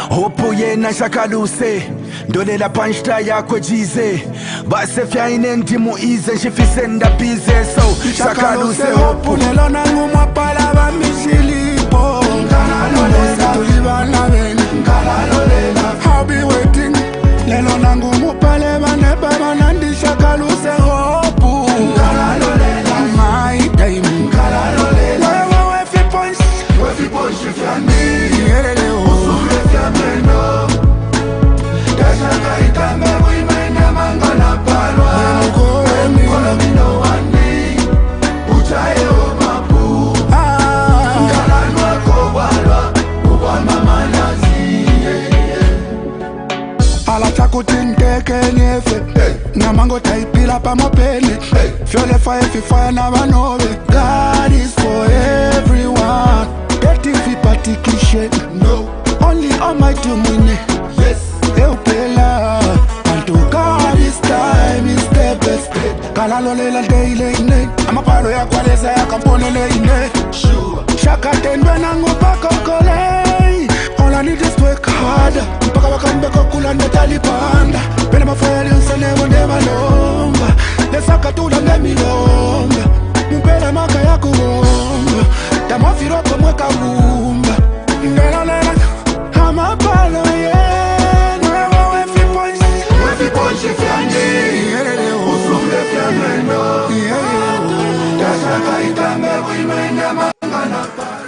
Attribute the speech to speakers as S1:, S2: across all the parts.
S1: Hopo ye na shakaluse Dolela panchta yakwe jize Base fya inendi muize Shifisenda bize So shakaluse hopo
S2: Lelo nangu mwapala ba mishilipo Nkalalolela tulibana beni Nkalalolela I'll be waiting Lelo nangu mwapale ba neba Manandi shakaluse hopo Nkalalolela My time Nkalalolela Wefi punch Wefi punch fya ni Usure fya meno Dashaka itame Wimene mangana palwa Kola mino wani Uchaye omapu Nkalanwa kowalwa Uwa mama nazi Ala chakutinteke nyefe Namango taipila pa mopene Fiole fire na vanove God is for everyone Getting fi patikishe No Only Almighty mwine Yes Eupela And to God this time is the best Kalalolela daily ine Amapalo ya kwaleza ya kamponele ine Sure Shaka tenwe nangu pako kole All I need is to work hard Mpaka wakambeko kula netali panda Pena mafayali unsane wonde malomba Lesaka tula nemilomba Mpele maka ya kuomba Tamafiro kumweka rumba Ngelolela Amapalo Wefi ponchi fyandi Usumle fya meno Dashaka itame wimene mangana palo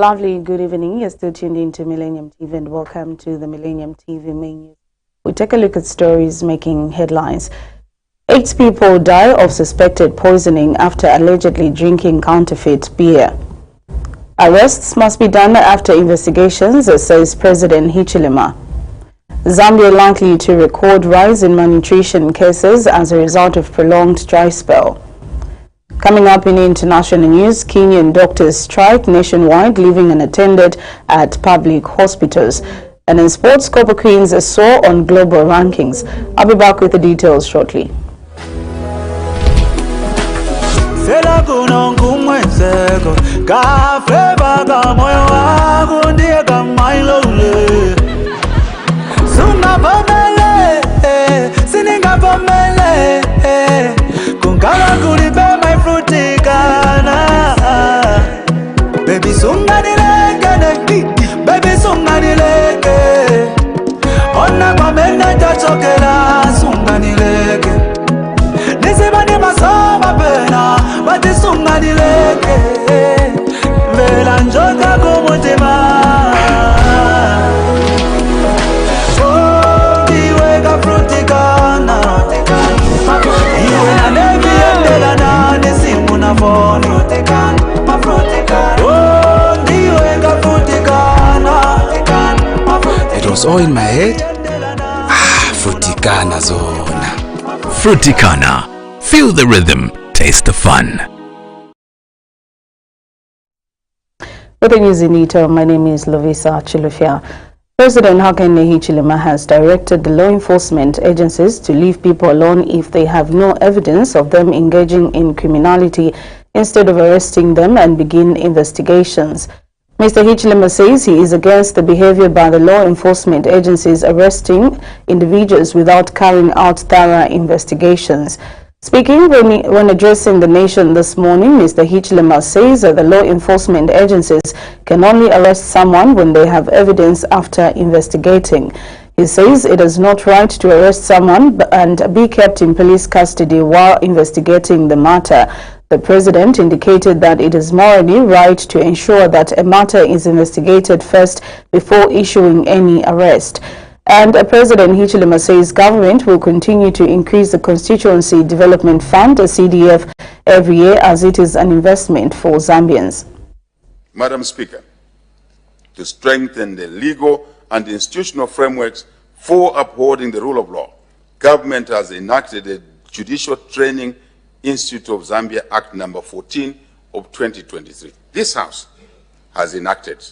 S3: lovely good evening. You're still tuned in to Millennium TV and welcome to the Millennium TV main news. We take a look at stories making headlines. 8 people die of suspected poisoning after allegedly drinking counterfeit beer. Arrests must be done after investigations, says President HICHILEMA. Zambia likely to record rise in malnutrition cases as a result of prolonged dry spell. Coming up in international news, Kenyan doctors strike nationwide, leaving unattended at public hospitals. And in sports, Copper Queens soar on global rankings. I'll be back with the details shortly.
S1: Baby sunganileke Ona kwa mena tachokela sunganileke Nisibani masoma pena Bati sunganileke Vela njoka kumutima Oh, iweka frutikana Iwe na nevi endela na nisimu na foni
S2: It was all in my head. Frutikana zona.
S4: Frutikana. Feel the rhythm, taste the fun.
S3: With the news in detail, my name is Lovisa Chilufia. President HICHILEMA has directed the law enforcement agencies to leave people alone if they have no evidence of them engaging in criminality instead of arresting them and begin investigations. Mr. HICHILEMA says he is against the behavior by the law enforcement agencies arresting individuals without carrying out thorough investigations. Speaking when addressing the nation this morning, Mr. HICHILEMA says that the law enforcement agencies can only arrest someone when they have evidence after investigating. He says it is not right to arrest someone and be kept in police custody while investigating the matter. The president indicated that it is morally right to ensure that a matter is investigated first before issuing any arrest. And President HICHILEMA says government will continue to increase the Constituency Development Fund, CDF, every year as it is an investment for Zambians.
S5: Madam Speaker, to strengthen the legal and institutional frameworks for upholding the rule of law, government has enacted the Judicial Training Institute of Zambia Act number 14 of 2023. This House has enacted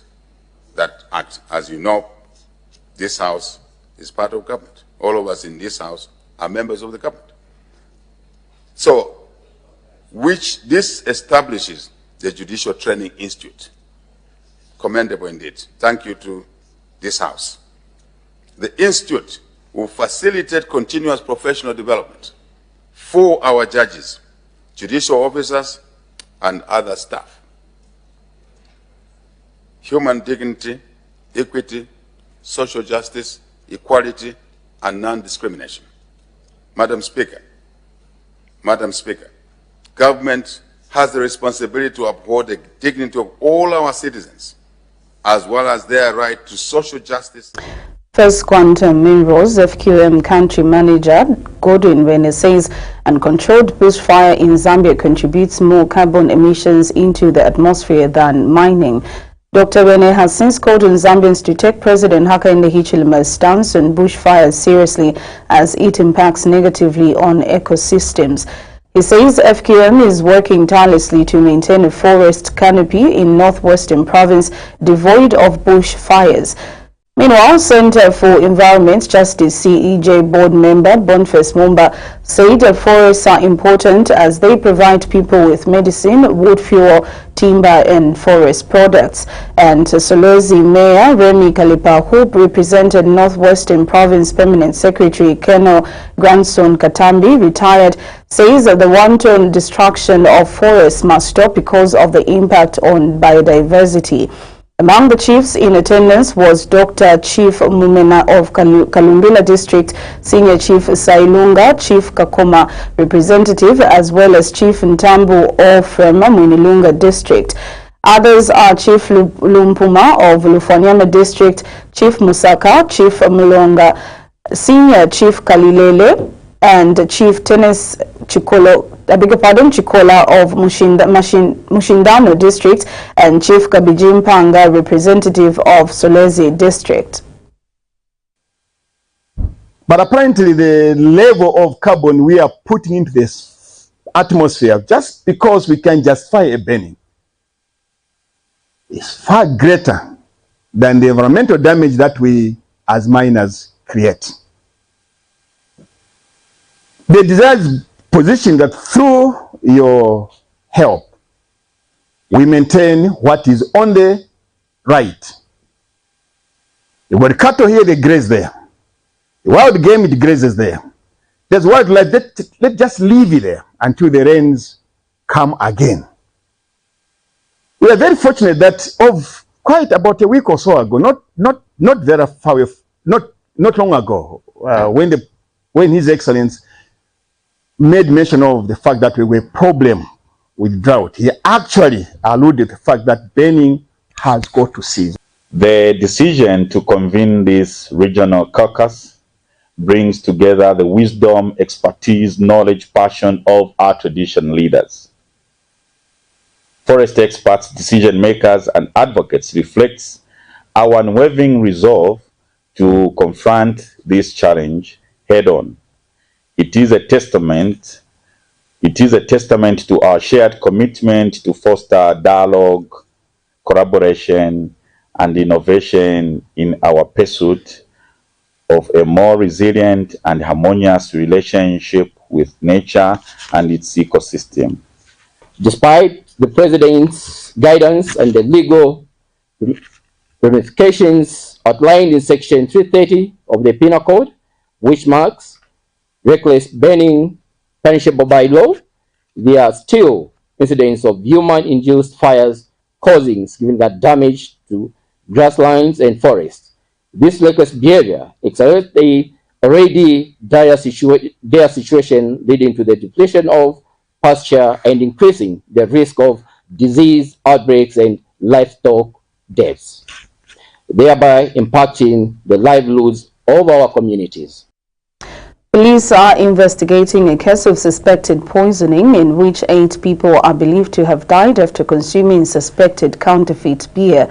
S5: that act. As you know, this House is part of government. All of us in this House are members of the government. So, this establishes the Judicial Training Institute. Commendable indeed. Thank you to this House. The Institute will facilitate continuous professional development for our judges, judicial officers, and other staff. Human dignity, equity, social justice, equality, and non-discrimination. Madam Speaker, government has the responsibility to uphold the dignity of all our citizens, as well as their right to social justice.
S3: First Quantum Minerals FQM country manager Godwin Wene says uncontrolled bushfire in Zambia contributes more carbon emissions into the atmosphere than mining. Dr. Wene has since called on Zambians to take President Hakainde Hichilema's stance on bushfires seriously as it impacts negatively on ecosystems. He says FQM is working tirelessly to maintain a forest canopy in northwestern province devoid of bushfires. Meanwhile, Center for Environment Justice CEJ board member Boniface Mumba said forests are important as they provide people with medicine, wood fuel, timber and forest products. And Solwezi Mayor Remy Kalipa, who represented Northwestern Province Permanent Secretary Colonel Grandson Katambi, retired, says that the wanton destruction of forests must stop because of the impact on biodiversity. Among the chiefs in attendance was Dr. Chief Mumena of Kalumbila District, Senior Chief Sailunga, Chief Kakoma representative, as well as Chief Ntambu of Mwinilunga District. Others are Chief Lumpuma of Lufanyama District, Chief Musaka, Chief Mulonga, Senior Chief Kalilele, and Chief Tennis Chikola of Mushindano District, and Chief Kabiji Mpanga, representative of Solwezi District.
S6: But apparently the level of carbon we are putting into this atmosphere, just because we can justify a burning, is far greater than the environmental damage that we as miners create. The desired position that through your help, we maintain what is only right. You've got cattle here, they graze there. The wild game, it grazes there. There's wildlife, let's just leave it there until the rains come again. We are very fortunate that of quite about a week or so ago, not very far away, not long ago, when His Excellency made mention of the fact that we were a problem with drought, he actually alluded to the fact that burning has got to cease.
S7: The decision to convene this regional caucus brings together the wisdom, expertise, knowledge, passion of our tradition leaders. Forest experts, decision makers, and advocates reflects our unwavering resolve to confront this challenge head on. It is a testament to our shared commitment to foster dialogue, collaboration, and innovation in our pursuit of a more resilient and harmonious relationship with nature and its ecosystem.
S8: Despite the President's guidance and the legal ramifications outlined in Section 330 of the Penal Code, which marks reckless burning punishable by law, there are still incidents of human-induced fires causing significant damage to grasslands and forests. This reckless behavior accelerates the already dire situation, leading to the depletion of pasture and increasing the risk of disease outbreaks and livestock deaths, thereby impacting the livelihoods of our communities.
S3: Police are investigating a case of suspected poisoning in which 8 people are believed to have died after consuming suspected counterfeit beer.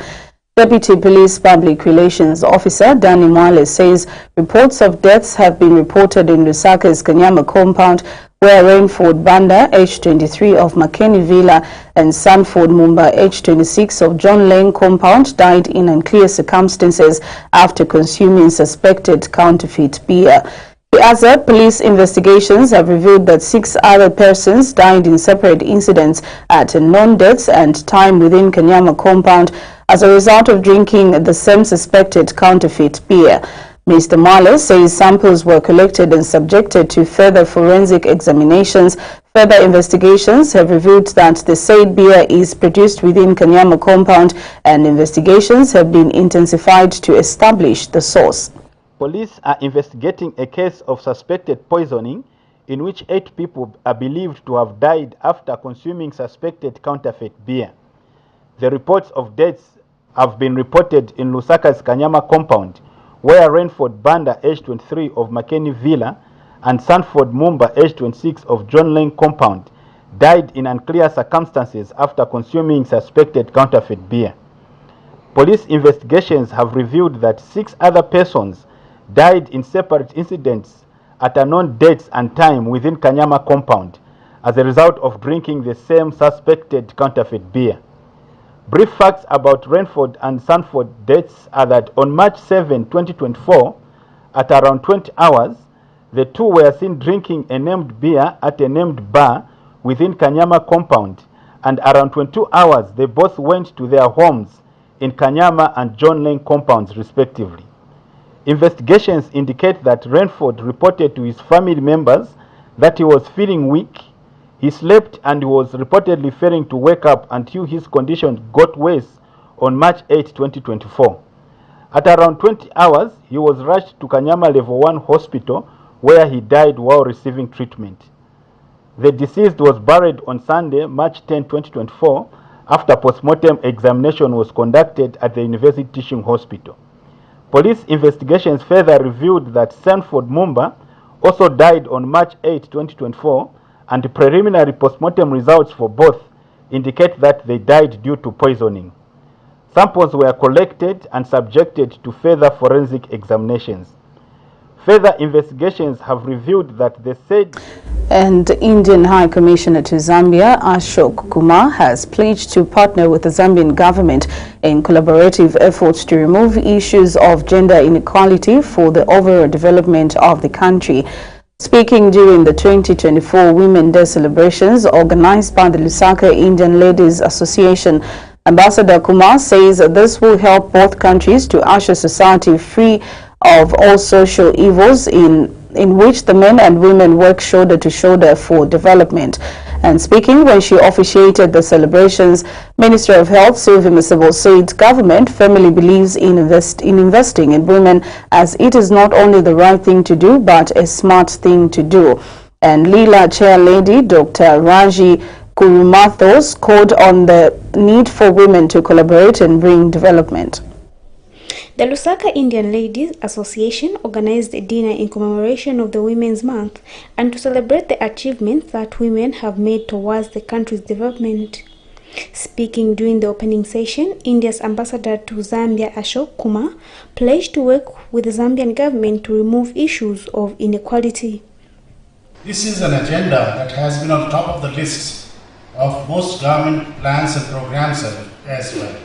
S3: Deputy Police Public Relations Officer Danny Mwale says reports of deaths have been reported in Lusaka's Kanyama compound, where Rainford Banda, age 23 of Makeni Villa, and Sanford Mumba, age 26 of John Lane compound died in unclear circumstances after consuming suspected counterfeit beer. The other police investigations have revealed that 6 other persons died in separate incidents at known dates and time within Kanyama compound as a result of drinking the same suspected counterfeit beer. Mr. Mwale says samples were collected and subjected to further forensic examinations. Further investigations have revealed that the said beer is produced within Kanyama compound, and investigations have been intensified to establish the source.
S9: Police are investigating a case of suspected poisoning in which 8 people are believed to have died after consuming suspected counterfeit beer. The reports of deaths have been reported in Lusaka's Kanyama compound, where Rainford Banda, age 23 of Makeni Villa, and Sanford Mumba, age 26 of John Lane compound, died in unclear circumstances after consuming suspected counterfeit beer. Police investigations have revealed that 6 other persons died in separate incidents at unknown dates and time within Kanyama compound as a result of drinking the same suspected counterfeit beer. Brief facts about Rainford and Sanford deaths are that on March 7, 2024, at around 20 hours, the 2 were seen drinking a named beer at a named bar within Kanyama compound, and around 22 hours, they both went to their homes in Kanyama and John Lane compounds, respectively. Investigations indicate that Rainford reported to his family members that he was feeling weak. He slept and was reportedly failing to wake up until his condition got worse on March 8, 2024. At around 20 hours, he was rushed to Kanyama Level 1 Hospital, where he died while receiving treatment. The deceased was buried on Sunday, March 10, 2024, after postmortem examination was conducted at the University Teaching Hospital. Police investigations further revealed that Sanford Mumba also died on March 8, 2024, and preliminary postmortem results for both indicate that they died due to poisoning. Samples were collected and subjected to further forensic examinations. Further investigations have revealed that the said
S3: And Indian High Commissioner to Zambia, Ashok Kumar, has pledged to partner with the Zambian government in collaborative efforts to remove issues of gender inequality for the overall development of the country. Speaking during the 2024 Women's Day celebrations organized by the Lusaka Indian Ladies Association, Ambassador Kumar says this will help both countries to usher society free of all social evils in which the men and women work shoulder to shoulder for development. And speaking when she officiated the celebrations, Minister of Health Sylvia Masebo said government firmly believes in investing in women, as it is not only the right thing to do but a smart thing to do. And Leela Chair Lady Dr. Raji Kurumathos called on the need for women to collaborate and bring development.
S10: The Lusaka Indian Ladies Association organized a dinner in commemoration of the Women's Month and to celebrate the achievements that women have made towards the country's development. Speaking during the opening session, India's ambassador to Zambia, Ashok Kumar, pledged to work with the Zambian government to remove issues of inequality.
S11: This is an agenda that has been on top of the list of most government plans and programs as well.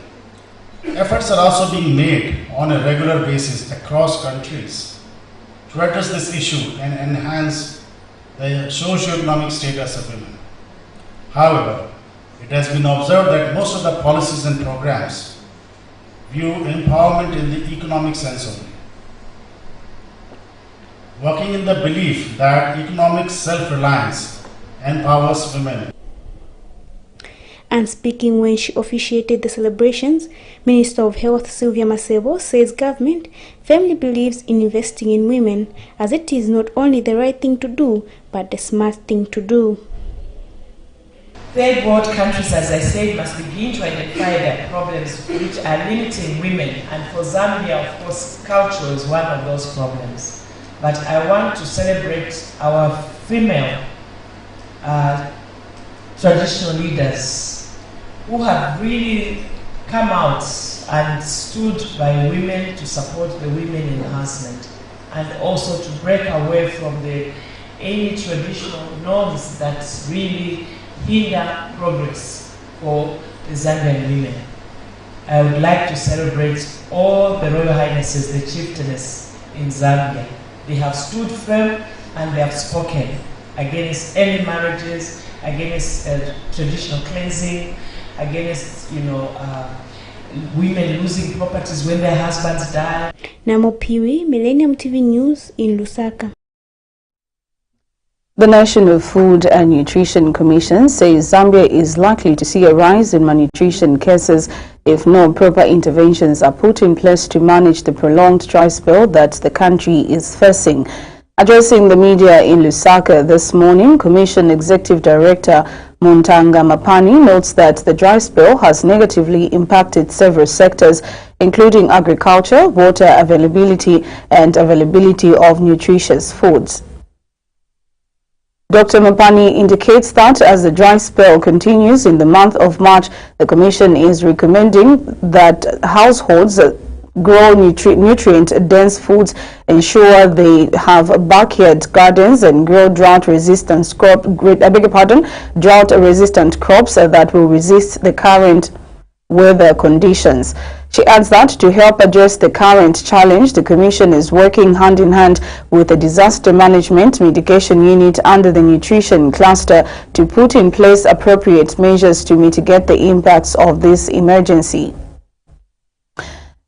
S11: Efforts are also being made on a regular basis across countries to address this issue and enhance the socio-economic status of women. However, it has been observed that most of the policies and programs view empowerment in the economic sense only, working in the belief that economic self-reliance empowers women.
S10: And speaking when she officiated the celebrations, Minister of Health Sylvia Masebo says government firmly believes in investing in women, as it is not only the right thing to do, but the smart thing to do.
S12: Third world countries, as I said, must begin to identify their problems which are limiting women, and for Zambia, of course, culture is one of those problems. But I want to celebrate our female traditional leaders who have really come out and stood by women to support the women enhancement, and also to break away from any traditional norms that really hinder progress for the Zambian women. I would like to celebrate all the Royal Highnesses, the chieftainess in Zambia. They have stood firm and they have spoken against early marriages, against traditional cleansing, against women losing properties when their husbands die.
S10: Namo Piwi, Millennium TV News in Lusaka.
S3: The National Food and Nutrition Commission says Zambia is likely to see a rise in malnutrition cases if no proper interventions are put in place to manage the prolonged dry spell that the country is facing. Addressing the media in Lusaka this morning, Commission Executive Director Muntanga Mapani notes that the dry spell has negatively impacted several sectors, including agriculture, water availability, and availability of nutritious foods. Dr. Mapani indicates that as the dry spell continues in the month of March, the Commission is recommending that households grow nutrient-dense foods, ensure they have backyard gardens, and grow drought-resistant crops that will resist the current weather conditions. She adds that to help address the current challenge, the Commission is working hand in hand with the Disaster Management Mitigation Unit under the Nutrition Cluster to put in place appropriate measures to mitigate the impacts of this emergency.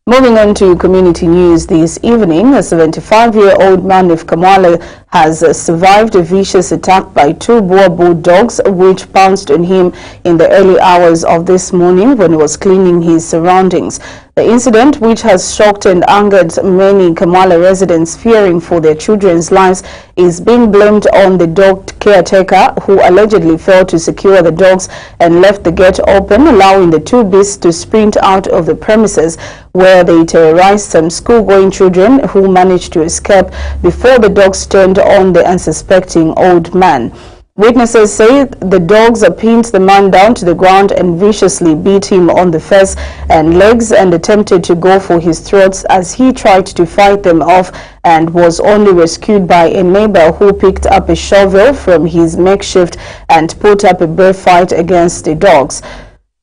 S3: Moving on to community news this evening, a 75-year-old man of Kamwale has survived a vicious attack by two Boer bulldogs which pounced on him in the early hours of this morning when he was cleaning his surroundings. The incident, which has shocked and angered many Kamwale residents fearing for their children's lives, is being blamed on the dog caretaker who allegedly failed to secure the dogs and left the gate open, allowing the two beasts to sprint out of the premises, where they terrorized some school-going children who managed to escape before the dogs turned on the unsuspecting old man. Witnesses say the dogs pinned the man down to the ground and viciously beat him on the face and legs and attempted to go for his throats as he tried to fight them off and was only rescued by a neighbor who picked up a shovel from his makeshift and put up a brave fight against the dogs.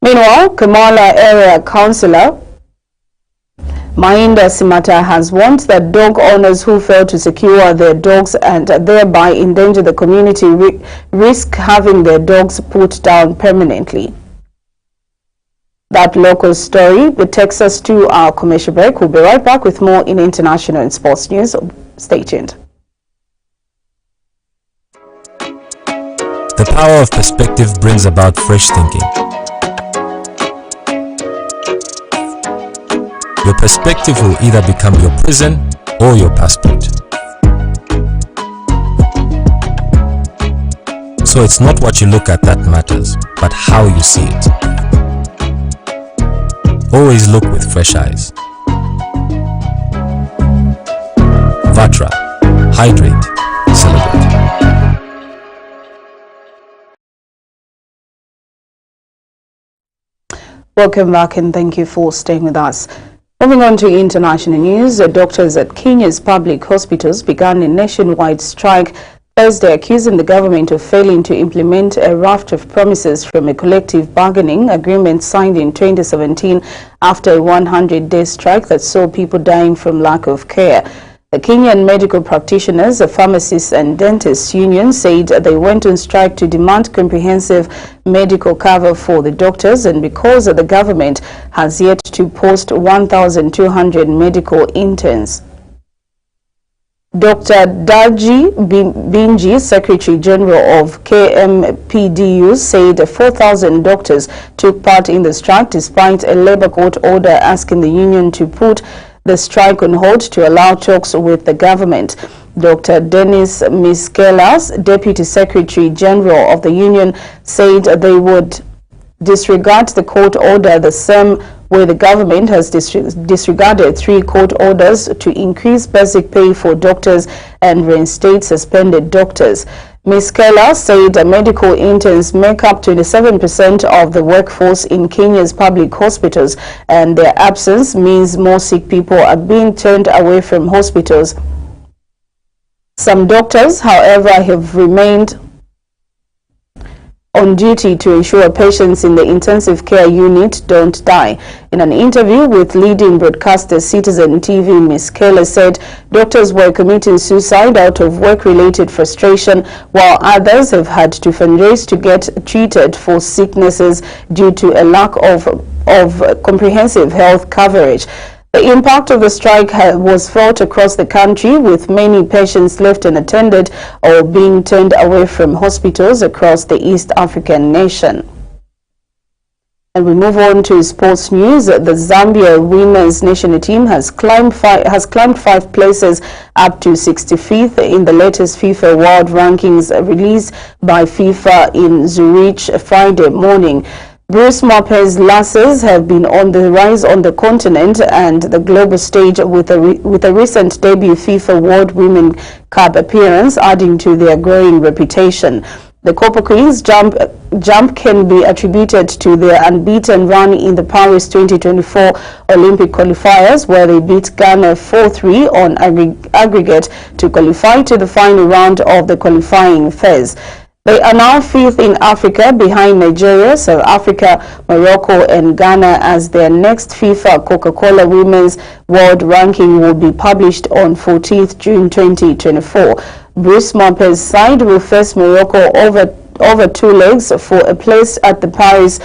S3: Meanwhile, Kamala Area Councillor Mainda Simata has warned that dog owners who fail to secure their dogs and thereby endanger the community risk having their dogs put down permanently. That local story takes us to our commercial break. We'll be right back with more in international and sports news. Stay tuned.
S13: The power of perspective brings about fresh thinking. Your perspective will either become your prison or your passport. So it's not what you look at that matters, but how you see it. Always look with fresh eyes. Vatra. Hydrate. Celebrate.
S3: Welcome back and thank you for staying with us. Moving on to international news, doctors at Kenya's public hospitals began a nationwide strike Thursday, accusing the government of failing to implement a raft of promises from a collective bargaining agreement signed in 2017 after a 100-day strike that saw people dying from lack of care. The Kenyan Medical Practitioners, Pharmacists and Dentists Union said they went on strike to demand comprehensive medical cover for the doctors and because the government has yet to post 1,200 medical interns. Dr. Daji Binji, Secretary General of KMPDU, said 4,000 doctors took part in the strike despite a labor court order asking the union to put the strike on hold to allow talks with the government. Dr. Dennis Miskelas, Deputy Secretary General of the union, said they would disregard the court order the same way the government has disregarded 3 court orders to increase basic pay for doctors and reinstate suspended doctors. Ms. Keller said medical interns make up 27% of the workforce in Kenya's public hospitals, and their absence means more sick people are being turned away from hospitals. Some doctors, however, have remained on duty to ensure patients in the intensive care unit don't die. In an interview with leading broadcaster Citizen TV, Ms. Keller said doctors were committing suicide out of work-related frustration, while others have had to fundraise to get treated for sicknesses due to a lack of comprehensive health coverage. The impact of the strike was felt across the country, with many patients left unattended or being turned away from hospitals across the East African nation. And we move on to sports news. The Zambia women's national team has climbed 5 places up to 65th in the latest FIFA World Rankings released by FIFA in Zurich Friday morning. Bruce Moppe's Lasses have been on the rise on the continent and the global stage with a recent debut FIFA World Women Cup appearance, adding to their growing reputation. The Copper Queens jump can be attributed to their unbeaten run in the Paris 2024 Olympic qualifiers, where they beat Ghana 4-3 on aggregate to qualify to the final round of the qualifying phase. They are now 5th in Africa, behind Nigeria, South Africa, Morocco and Ghana, as their next FIFA Coca-Cola Women's World Ranking will be published on 14th June 2024. Bruce Moppe's side will face Morocco over 2 legs for a place at the Paris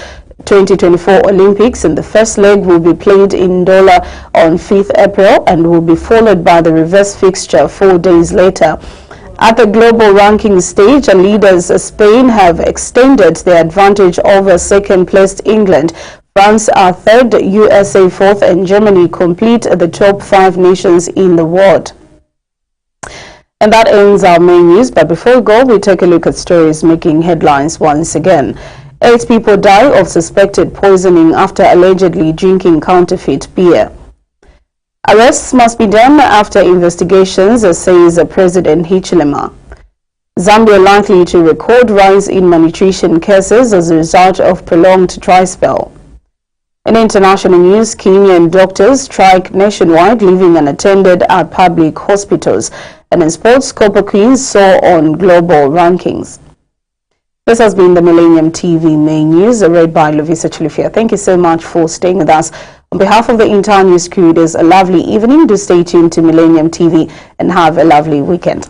S3: 2024 Olympics, and the first leg will be played in Douala on 5th April and will be followed by the reverse fixture 4 days later. At the global ranking stage, leaders Spain have extended their advantage over second-placed England. France are 3rd, USA 4th, and Germany complete the top 5 nations in the world. And that ends our main news. But before we go, we take a look at stories making headlines once again. 8 people die of suspected poisoning after allegedly drinking counterfeit beer. Arrests must be done after investigations, says President HICHILEMA. Zambia likely to record rise in malnutrition cases as a result of prolonged dry spell. In international news, Kenyan doctors strike nationwide, leaving unattended at public hospitals. And in sports, Copper Queens soar on global rankings. This has been the Millennium TV main news, read by Lovisa Chilufia. Thank you so much for staying with us. On behalf of the entire news crew, it is a lovely evening. Do stay tuned to Millennium TV and have a lovely weekend.